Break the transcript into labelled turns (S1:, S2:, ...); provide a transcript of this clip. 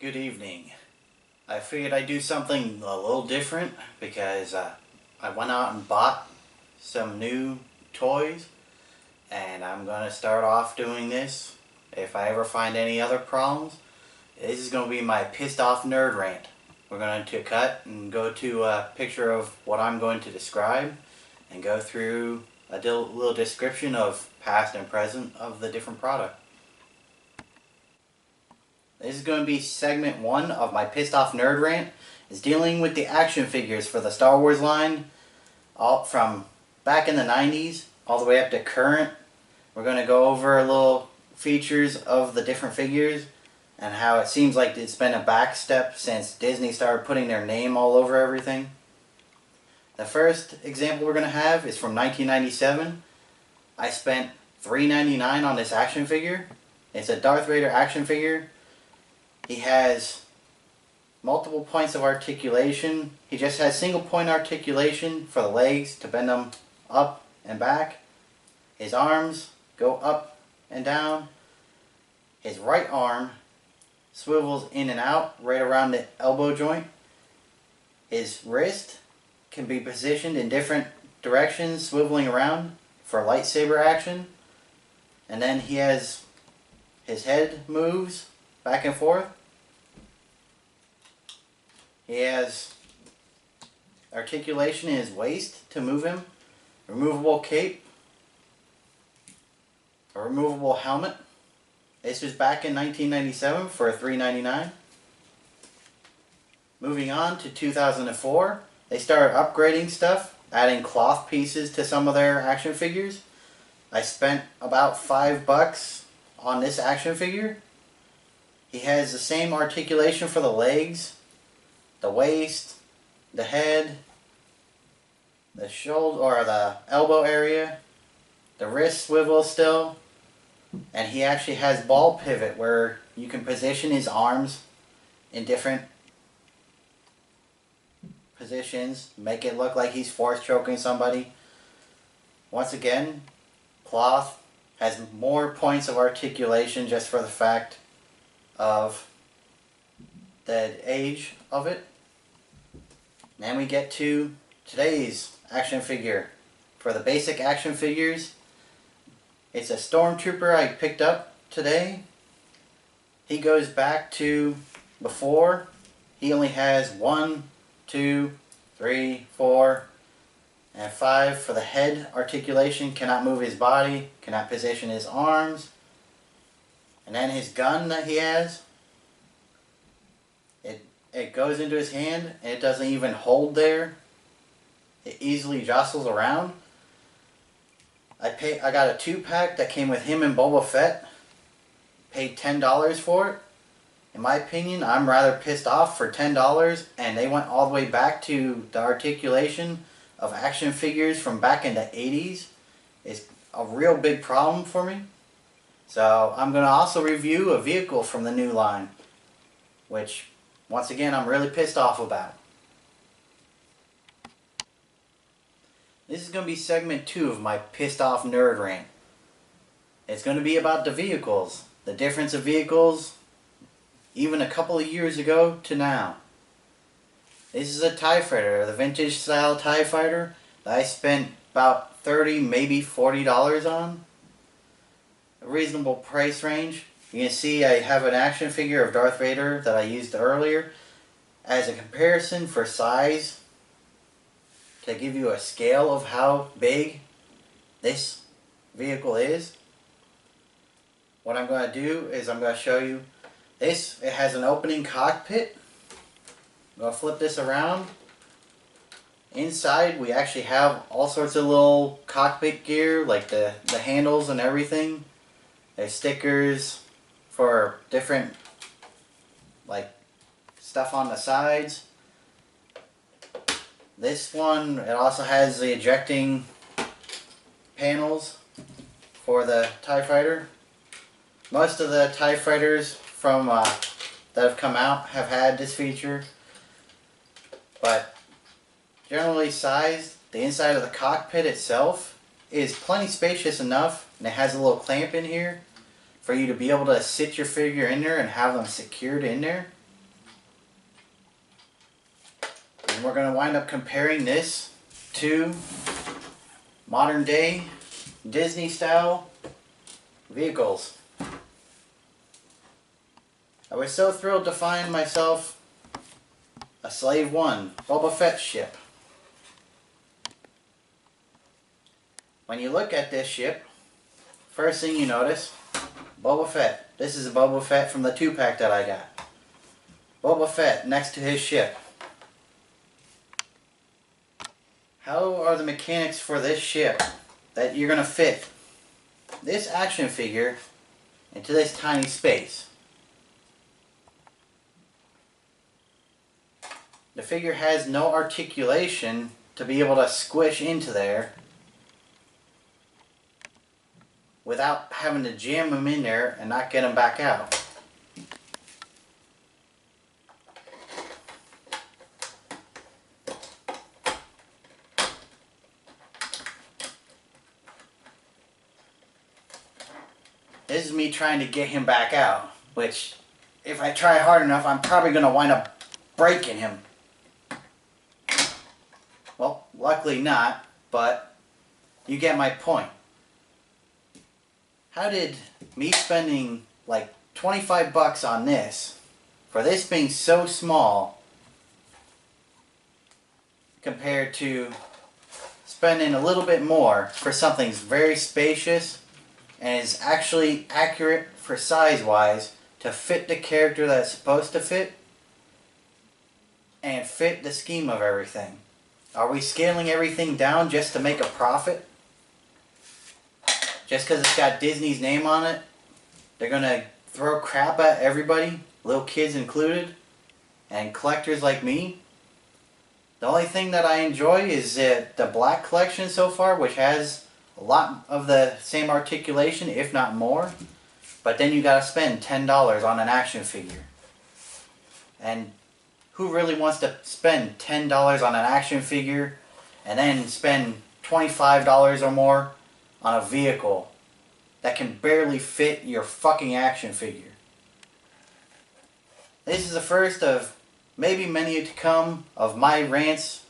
S1: Good evening. I figured I'd do something a little different because I went out and bought some new toys, and I'm going to start off doing this. If I ever find any other problems, this is going to be my pissed off nerd rant. We're going to cut and go to a picture of what I'm going to describe and go through a little description of past and present of the different product. This is going to be segment 1 of my pissed off nerd rant. It's dealing with the action figures for the Star Wars line, all from back in the 90s all the way up to current. We're going to go over a little features of the different figures and how it seems like it's been a back step since Disney started putting their name all over everything. The first example we're going to have is from 1997. I spent $3.99 on this action figure. It's a Darth Vader action figure. He has multiple points of articulation. He just has single point articulation for the legs to bend them up and back. His arms go up and down. His right arm swivels in and out right around the elbow joint. His wrist can be positioned in different directions, swiveling around for lightsaber action. And then he has his head moves back and forth. He has articulation in his waist to move him. Removable cape. A removable helmet. This was back in 1997 for $3.99. Moving on to 2004, they started upgrading stuff, adding cloth pieces to some of their action figures. I spent about $5 on this action figure. He has the same articulation for the legs, the waist, the head, the shoulder or the elbow area, the wrist swivel still, and he actually has ball pivot where you can position his arms in different positions, make it look like he's force choking somebody. Once again, cloth has more points of articulation just for the fact of the age of it. Then we get to today's action figure. For the basic action figures, it's a Stormtrooper I picked up today. He goes back to before. He only has 1, 2, 3, 4, and 5 for the head articulation. Cannot move his body, cannot position his arms. And then his gun that he has, it goes into his hand and it doesn't even hold there. It easily jostles around. I got a 2-pack that came with him and Boba Fett. Paid $10 for it. In my opinion, I'm rather pissed off for $10, and they went all the way back to the articulation of action figures from back in the 80s. It's a real big problem for me. So I'm going to also review a vehicle from the new line, which once again I'm really pissed off about. This is going to be segment 2 of my pissed off nerd rant. It's going to be about the vehicles, the difference of vehicles even a couple of years ago to now. This is a TIE Fighter, the vintage style TIE Fighter that I spent about $30, maybe $40 on. A reasonable price range. You can see I have an action figure of Darth Vader that I used earlier. As a comparison for size, to give you a scale of how big this vehicle is, what I'm going to do is I'm going to show you this. It has an opening cockpit. I'm going to flip this around. Inside we actually have all sorts of little cockpit gear, like the handles and everything. There's stickers for different like stuff on the sides. This one, it also has the ejecting panels for the TIE Fighter. Most of the TIE Fighters from that have come out have had this feature, but generally sized, the inside of the cockpit itself is plenty spacious enough, and it has a little clamp in here for you to be able to sit your figure in there and have them secured in there. And we're going to wind up comparing this to modern day Disney style vehicles. I was so thrilled to find myself a Slave 1 Boba Fett ship. When you look at this ship, first thing you notice, Boba Fett. This is a Boba Fett from the 2-pack that I got. Boba Fett next to his ship. How are the mechanics for this ship that you're going to fit this action figure into this tiny space? The figure has no articulation to be able to squish into there without having to jam him in there and not get him back out. This is me trying to get him back out, which if I try hard enough, I'm probably going to wind up breaking him. Well, luckily not, but you get my point. How did me spending like 25 bucks on this, for this being so small, compared to spending a little bit more for something very spacious and is actually accurate for size-wise to fit the character that it's supposed to fit and fit the scheme of everything? Are we scaling everything down just to make a profit? Just because it's got Disney's name on it, they're going to throw crap at everybody, little kids included, and collectors like me? The only thing that I enjoy is the black collection so far, which has a lot of the same articulation, if not more. But then you gotta spend $10 on an action figure. And who really wants to spend $10 on an action figure and then spend $25 or more on a vehicle that can barely fit your fucking action figure? This is the first of maybe many to come of my rants